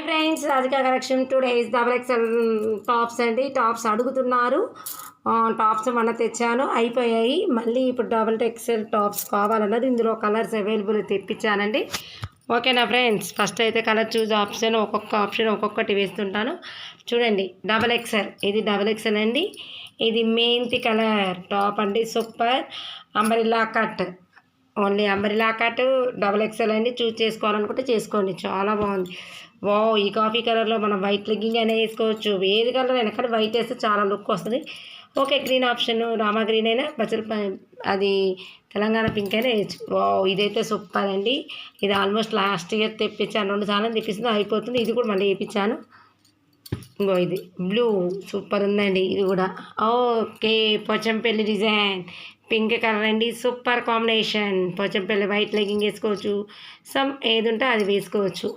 Friends, Radhika collection 2 days double XL tops అండి. Tops అడుగుతున్నారు. Tops మొన్న తెచ్చాను, అయిపోయాయి. మళ్ళీ ఇప్పుడు డబల్ ఎక్స్ఎల్ టాప్స్ కావాలన్నది ఇందులో కలర్స్ అవైలబుల్ తెప్పించానండి. ఓకేనా ఫ్రెండ్స్, ఫస్ట్ అయితే కలర్ చూస్ ఒక్కొక్క ఆప్షన్ ఒక్కొక్కటి వేస్తుంటాను. చూడండి, డబల్ ఎక్స్ఎల్, ఇది డబల్ ఎక్స్ఎల్ అండి. ఇది మెంతి కలర్ టాప్ అండి, super. Umbrella cut, only umbrella cut double XL అండి. చూస్ చేసుకోవాలనుకుంటే చేసుకోండి, చాలా బాగుంది. ఈ కాఫీ కలర్లో మనం వైట్ లెగ్గింగ్ అయినా వేసుకోవచ్చు, ఏది కలర్ అయినా, కానీ వైట్ వేస్తే చాలా లుక్ వస్తుంది. Okay, green option, Rama green అయినా, అది తెలంగాణ పింక్ అయినా వేయచ్చు. ఇదైతే సూపర్ అండి. ఇది ఆల్మోస్ట్ లాస్ట్ ఇయర్ తెప్పించాను, 2 సార్లు తెప్పిస్తుంది, అయిపోతుంది. ఇది కూడా మళ్ళీ వేయించాను. ఇది బ్లూ సూపర్ ఉందండి. ఇది కూడా okay. Pochampalli design pink colour అండి, super combination. Pochampalli white legging వేసుకోవచ్చు, ఏది ఉంటే అది వేసుకోవచ్చు.